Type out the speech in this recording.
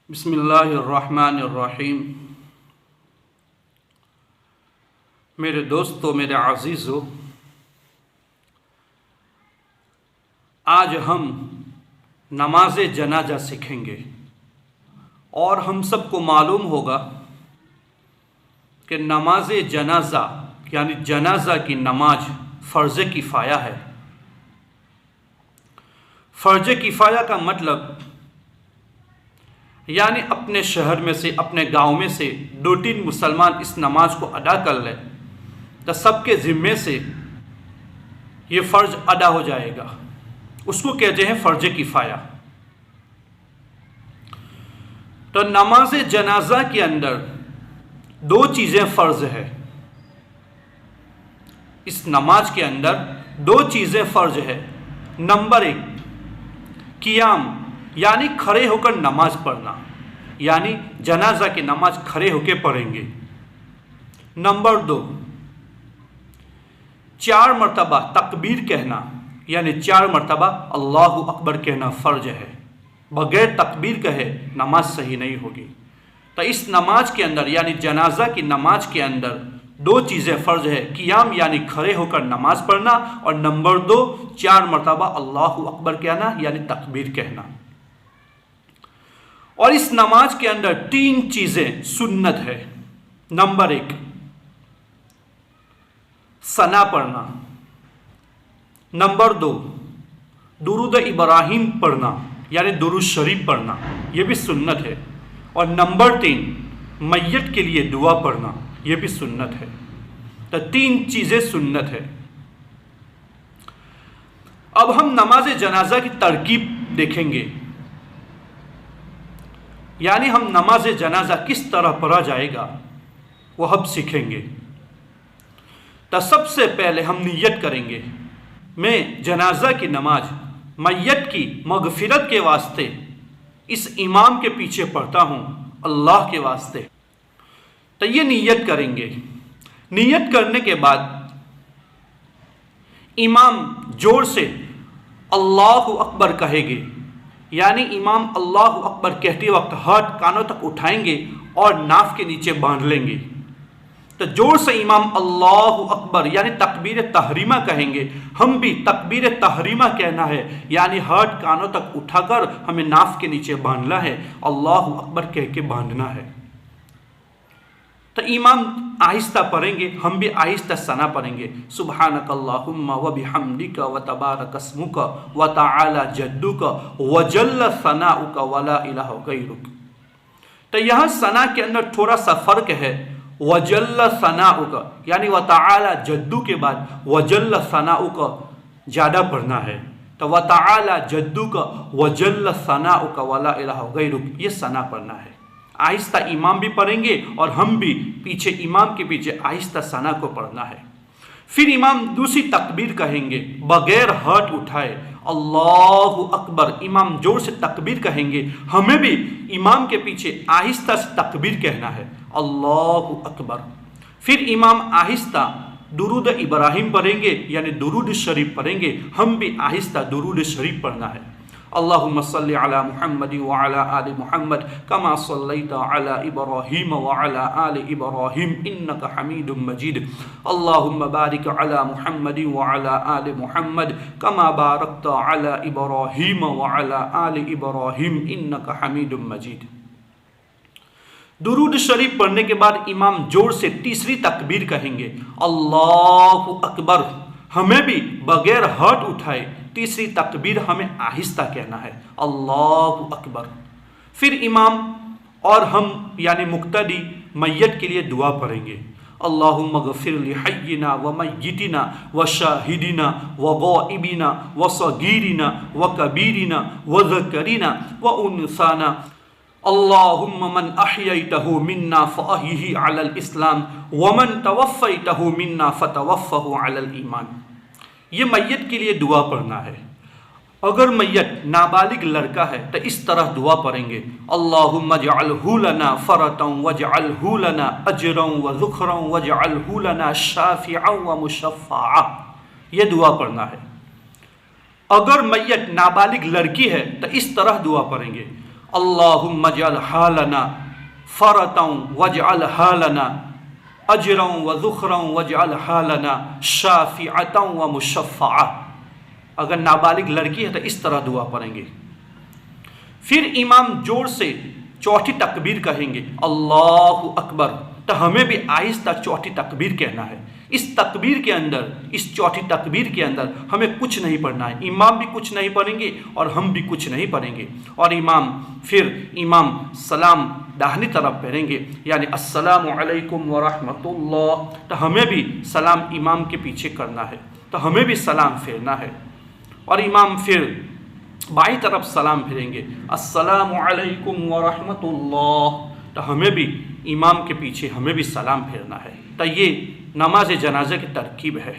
बिस्मिल्लाहिर्रहमानिर्रहीम। मेरे दोस्तों, मेरे अज़ीज़ों, आज हम नमाज जनाजा सीखेंगे और हम सबको मालूम होगा कि नमाज जनाजा यानी जनाजा की नमाज फ़र्ज़ किफ़ाया है। फ़र्ज़ किफ़ाया का मतलब यानी अपने शहर में से, अपने गांव में से 2-3 मुसलमान इस नमाज को अदा कर ले तो सबके ज़िम्मे से ये फ़र्ज़ अदा हो जाएगा। उसको कहते हैं फ़र्ज़ किफ़ाया। तो नमाज जनाजा के अंदर 2 चीज़ें फ़र्ज़ है। इस नमाज के अंदर 2 चीज़ें फ़र्ज़ है। नंबर 1 क़ियाम यानी खड़े होकर नमाज पढ़ना, यानी जनाजा की नमाज खड़े होकर पढ़ेंगे। नंबर 2 4 मरतबा तकबीर कहना, यानी 4 मरतबा अल्लाहु अकबर कहना फ़र्ज है। बगैर तकबीर कहे नमाज सही नहीं होगी। तो इस नमाज के अंदर यानी जनाजा की नमाज के अंदर 2 चीज़ें फ़र्ज है। क़ियाम यानी खड़े होकर नमाज पढ़ना, और नंबर 2 4 मरतबा अल्लाहु अकबर कहना यानी तकबीर कहना। और इस नमाज के अंदर 3 चीज़ें सुन्नत है। नंबर 1 सना पढ़ना, नंबर 2 दुरूद इब्राहिम पढ़ना यानी दुरूद शरीफ पढ़ना, यह भी सुन्नत है, और नंबर 3 मैयत के लिए दुआ पढ़ना, यह भी सुन्नत है। तो 3 चीज़ें सुन्नत है। अब हम नमाज जनाजा की तरकीब देखेंगे, यानी हम नमाज जनाजा किस तरह पढ़ा जाएगा वो हम सीखेंगे। तो सबसे पहले हम नियत करेंगे, मैं जनाजा की नमाज मैयत की मगफिरत के वास्ते इस इमाम के पीछे पढ़ता हूँ, अल्लाह के वास्ते। तो ये नियत करेंगे। नियत करने के बाद इमाम जोर से अल्लाहु अकबर कहेंगे, यानी इमाम अल्लाहु अकबर कहते वक्त हाथ कानों तक उठाएंगे और नाफ के नीचे बांध लेंगे। तो जोर से इमाम अल्लाहु अकबर यानी तकबीर तहरीमा कहेंगे। हम भी तकबीर तहरीमा कहना है, यानी हाथ कानों तक उठाकर हमें नाफ के नीचे बांधना है, अल्लाहु अकबर कह के बांधना है। तो इमाम आहिस्ता पढ़ेंगे, हम भी आहिस्ता सना पढ़ेंगे। सुब्हानकल्लाहुम्मा व बिहम्दिका व तबारक अस्मुका व तआला जद्दुका व जल्ल सनाउका व ला इलाहा गैरुक। तो यहाँ सना के अंदर थोड़ा सा फ़र्क है। व जल्ल सनाउका यानी व तआला जद्दू के बाद व जल्ल सनाउका ज़्यादा पढ़ना है। तो व तआला जद्दुका व जल्ल सनाउका व ला इलाहा गैरुक, ये सना पढ़ना है। आहिस्ता इमाम भी पढ़ेंगे और हम भी पीछे इमाम के पीछे आहिस्ता सना को पढ़ना है। फिर इमाम दूसरी तकबीर कहेंगे बगैर हाथ उठाए, अल्लाहु अकबर। इमाम जोर से तकबीर कहेंगे, हमें भी इमाम के पीछे आहिस्ता से तकबीर कहना है, अल्लाहु अकबर। फिर इमाम आहिस्ता दुरूद इब्राहिम पढ़ेंगे यानी दुरूद शरीफ पढ़ेंगे, हम भी आहिस्ता दुरूद शरीफ पढ़ना है। अल्लाहुम्मा सल्लि अला मुहम्मद व अला आलि मुहम्मद कमा सल्लैता अला इब्राहीम व अला आलि इब्राहीम इन्नका हमीदुम मजीद। अल्लाहुम्मा बारिक अला मुहम्मद व अला आलि मुहम्मद कमा बारकता अला इब्राहीम व अला आलि इब्राहीम इन्नका हमीदुम मजीद। दुरूद शरीफ पढ़ने के बाद इमाम जोर से तीसरी तकबीर कहेंगे, अल्लाहु अकबर। हमें भी बगैर हाथ उठाए तीसरी तकबीर हमें आहिस्ता कहना है, अल्लाहु अकबर। फिर इमाम और हम यानी मुक्तदी मैयत के लिए दुआ पढ़ेंगे, अल्लाहुम्मा गफिर लि हय्यिना व मय्यितिना व शाहिदिना व गाइबिना व सगीरिना व कबीरिना व ज़करिना व उनसाना। अल्लाहुम्मा मन अहयैतहु मिन्ना फ़अहयिही अलल इस्लाम व मन तवफ़्फ़ैतहु मिन्ना फ़तवफ़्फ़हु अलल ईमान। ये मैयत के लिए दुआ पढ़ना है। अगर मैयत नाबालिग लड़का है तो इस तरह दुआ पढ़ेंगे, अल्लाहुम्मा जअलहु लना फ़रतन वजअलहु लना अजरन व ज़ुखरन वजअलहु लना शाफ़िअन व मुशफ़्फ़ा। ये दुआ पढ़ना है। अगर मैयत नाबालिग लड़की है तो इस तरह दुआ पढ़ेंगे, अल्लाहुम्मा जअल हालना फरतन वजअल हालना अजरन व ज़ुखरन वजअल हालना शाफ़िअतन व मुशफ़्फ़अ। अगर नाबालिग लड़की है तो इस तरह दुआ पढ़ेंगे। फिर इमाम जोर से चौथी तकबीर कहेंगे अल्लाहु अकबर, तो हमें भी आहिस्ता चौथी तकबीर कहना है। इस तकबीर के अंदर, इस चौथी तकबीर के अंदर हमें कुछ नहीं पढ़ना है, इमाम भी कुछ नहीं पढ़ेंगे और हम भी कुछ नहीं पढ़ेंगे। और इमाम सलाम दाहिनी तरफ पढ़ेंगे, यानी अस्सलामु अलैकुम व रहमतुल्लाह, तो हमें भी सलाम इमाम के पीछे करना है, तो हमें भी सलाम फेरना है। और इमाम फिर बाई तरफ सलाम फेरेंगे अस्सलामु अलैकुम व रहमतुल्लाह, तो हमें भी इमाम के पीछे हमें भी सलाम फेरना है। तो ये नमाज जनाजा की तरकीब है।